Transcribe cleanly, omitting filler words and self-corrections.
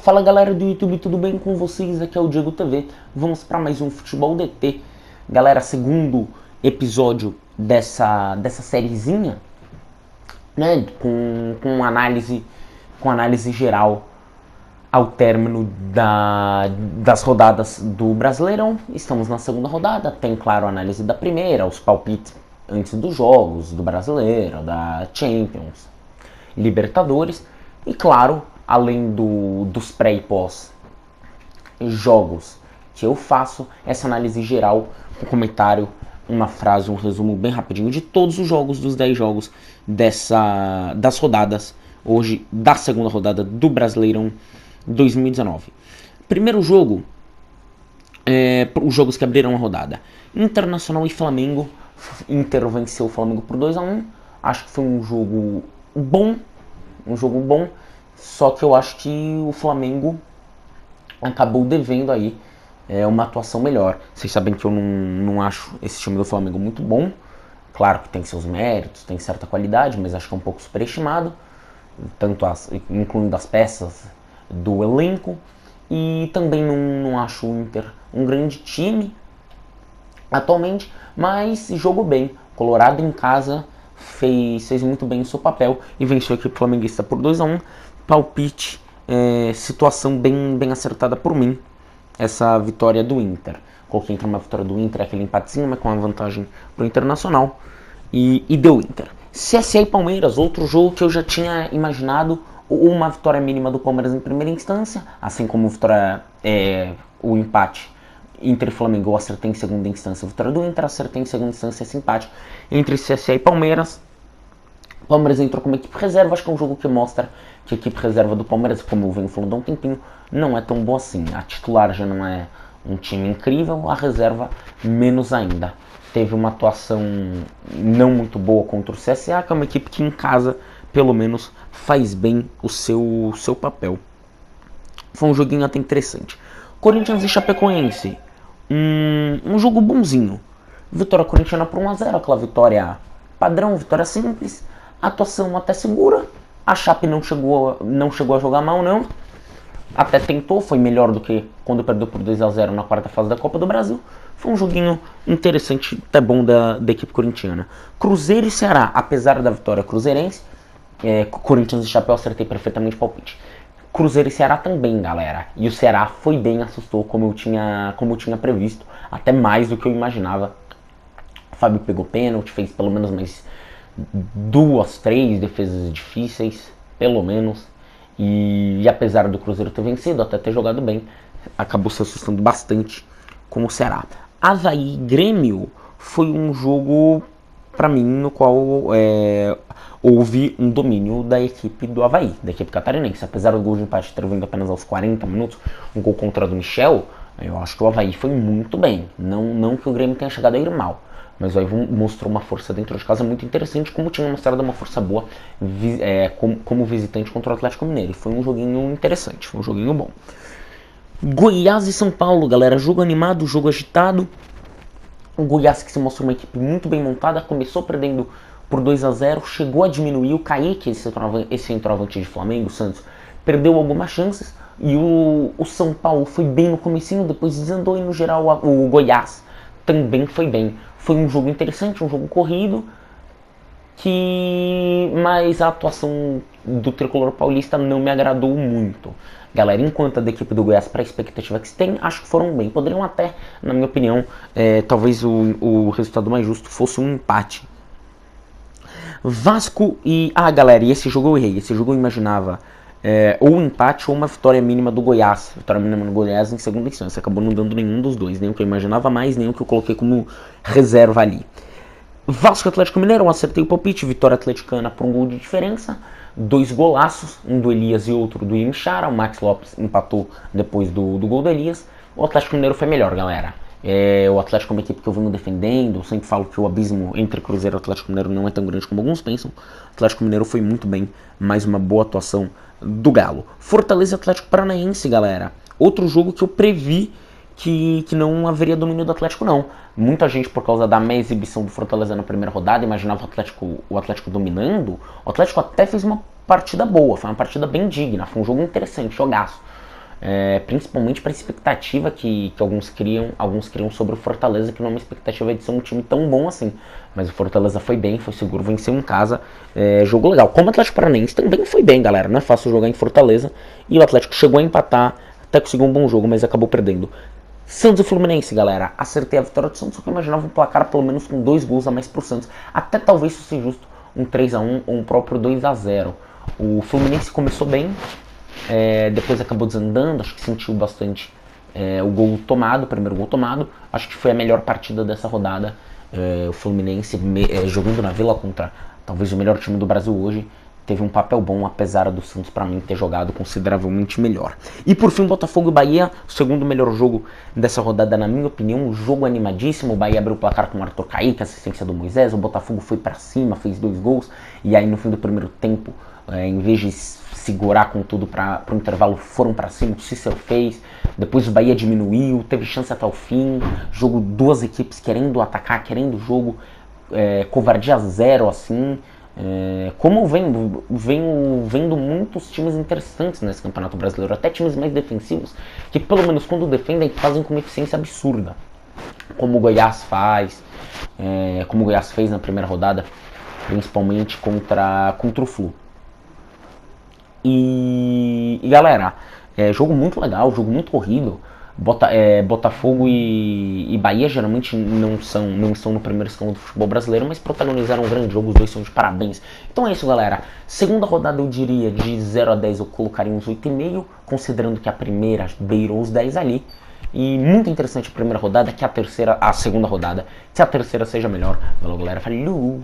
Fala galera do YouTube, tudo bem com vocês? Aqui é o Diego TV. Vamos para mais um Futebol DT. Galera, segundo episódio dessa sériezinha, né, com análise geral ao término das rodadas do Brasileirão. Estamos na segunda rodada, tem claro a análise da primeira, os palpites antes dos jogos do Brasileiro, da Champions, Libertadores e claro, além dos pré e pós jogos que eu faço, essa análise geral, um comentário, uma frase, um resumo bem rapidinho de todos os jogos, dos 10 jogos das rodadas, hoje da segunda rodada do Brasileirão 2019. Primeiro jogo, os jogos que abriram a rodada: Internacional e Flamengo. Inter venceu o Flamengo por 2-1. Acho que foi um jogo bom, só que eu acho que o Flamengo acabou devendo aí uma atuação melhor. Vocês sabem que eu não acho esse time do Flamengo muito bom. Claro que tem seus méritos, tem certa qualidade, mas acho que é um pouco superestimado, incluindo as peças do elenco. E também não acho o Inter um grande time atualmente, mas jogou bem. Colorado em casa fez muito bem o seu papel e venceu a equipe flamenguista por 2-1. Palpite, situação bem acertada por mim, essa vitória do Inter. Coloquei entre uma vitória do Inter, aquele empatezinho, mas com uma vantagem pro Internacional, e deu Inter. CSA e Palmeiras, outro jogo que eu já tinha imaginado, uma vitória mínima do Palmeiras em primeira instância, assim como o empate Inter e Flamengo eu acertei em segunda instância, a vitória do Inter, acertei em segunda instância esse empate entre CSA e Palmeiras. O Palmeiras entrou como equipe reserva, acho que é um jogo que mostra que a equipe reserva do Palmeiras, como eu venho falando há um tempinho, não é tão boa assim. A titular já não é um time incrível, a reserva menos ainda. Teve uma atuação não muito boa contra o CSA, que é uma equipe que em casa, pelo menos, faz bem o seu papel. Foi um joguinho até interessante. Corinthians e Chapecoense, um jogo bonzinho. Vitória corintiana por 1-0, aquela vitória padrão, vitória simples. Atuação até segura. A Chape não chegou a jogar mal, não. Até tentou, foi melhor do que quando perdeu por 2-0 na quarta fase da Copa do Brasil. Foi um joguinho interessante, até bom da equipe corintiana. Cruzeiro e Ceará, apesar da vitória cruzeirense, Corinthians e Chape eu acertei perfeitamente o palpite. Cruzeiro e Ceará também, galera. E o Ceará foi bem, assustou, como eu tinha previsto. Até mais do que eu imaginava. O Fábio pegou pênalti, fez pelo menos mais 2, 3 defesas difíceis, pelo menos. E apesar do Cruzeiro ter vencido, até ter jogado bem, acabou se assustando bastante com o Ceará. Avaí Grêmio foi um jogo, pra mim, no qual houve um domínio da equipe do Avaí, da equipe catarinense. Apesar do gol de empate ter vindo apenas aos 40 minutos, um gol contra do Michel, eu acho que o Avaí foi muito bem. Não que o Grêmio tenha chegado a ir mal, mas o Avaí mostrou uma força dentro de casa muito interessante, como tinha mostrado uma força boa como visitante contra o Atlético Mineiro. E foi um joguinho interessante, foi um joguinho bom. Goiás e São Paulo, galera, jogo animado, jogo agitado. O Goiás, que se mostrou uma equipe muito bem montada, começou perdendo por 2-0, chegou a diminuir. O Kaique, esse centroavante de Flamengo, Santos, perdeu algumas chances. E o São Paulo foi bem no comecinho, depois desandou, e no geral o Goiás também foi bem. Foi um jogo interessante, um jogo corrido, mas a atuação do tricolor paulista não me agradou muito. Galera, enquanto a da equipe do Goiás, para a expectativa que se tem, acho que foram bem. Poderiam até, na minha opinião, talvez o resultado mais justo fosse um empate. Vasco e... galera, e esse jogo eu errei. Esse jogo eu imaginava ou um empate ou uma vitória mínima do Goiás. Vitória mínima do Goiás em segunda instância. Acabou não dando nenhum dos dois. Nem o que eu imaginava mais, nem o que eu coloquei como reserva ali. Vasco e Atlético Mineiro, eu acertei o palpite. Vitória atleticana por um gol de diferença. 2 golaços, um do Elias e outro do Imichara. O Max Lopes empatou depois do gol do Elias. O Atlético Mineiro foi melhor, galera. O Atlético é uma equipe que eu venho defendendo. Eu sempre falo que o abismo entre Cruzeiro e Atlético Mineiro não é tão grande como alguns pensam. O Atlético Mineiro foi muito bem, mais uma boa atuação do Galo. Fortaleza e Atlético Paranaense, galera. Outro jogo que eu previ que não haveria domínio do Atlético, não. Muita gente, por causa da má exibição do Fortaleza na primeira rodada, imaginava o Atlético dominando. O Atlético até fez uma partida boa, foi uma partida bem digna, foi um jogo interessante, jogaço. principalmente para a expectativa que alguns criam sobre o Fortaleza, que não é uma expectativa de ser um time tão bom assim. Mas o Fortaleza foi bem, foi seguro, venceu em casa, jogo legal. Como o Atlético Paranaense também foi bem, galera, não é fácil jogar em Fortaleza, e o Atlético chegou a empatar, até conseguiu um bom jogo, mas acabou perdendo. Santos e Fluminense, galera, acertei a vitória do Santos, só que eu imaginava um placar pelo menos com 2 gols a mais pro Santos, até talvez se fosse justo um 3-1 ou um próprio 2-0. O Fluminense começou bem, depois acabou desandando, acho que sentiu bastante o gol tomado, o primeiro gol tomado. Acho que foi a melhor partida dessa rodada. O Fluminense jogando na Vila contra talvez o melhor time do Brasil hoje, teve um papel bom, apesar do Santos para mim ter jogado consideravelmente melhor. E por fim, Botafogo e Bahia, o segundo melhor jogo dessa rodada na minha opinião, um jogo animadíssimo. O Bahia abriu o placar com o Arthur Caíque, assistência do Moisés, o Botafogo foi para cima, fez 2 gols, e aí no fim do primeiro tempo, em vez de segurar com tudo para o intervalo, foram para cima, o Cícero fez, depois o Bahia diminuiu, teve chance até o fim, jogo, duas equipes querendo atacar, querendo o jogo, covardia zero assim. Como eu vendo muitos times interessantes nesse Campeonato Brasileiro, até times mais defensivos, que pelo menos quando defendem fazem com uma eficiência absurda, como o Goiás faz, como o Goiás fez na primeira rodada, principalmente contra o Flu. E galera, jogo muito legal, jogo muito corrido. Botafogo e Bahia geralmente não estão no primeiro escalão do futebol brasileiro, mas protagonizaram um grande jogo, os dois são de parabéns. Então é isso, galera. Segunda rodada eu diria de 0 a 10 eu colocaria uns 8,5, considerando que a primeira beirou os 10 ali. E muito interessante a primeira rodada, que a segunda rodada, que a terceira seja melhor. Valeu, galera. Falou!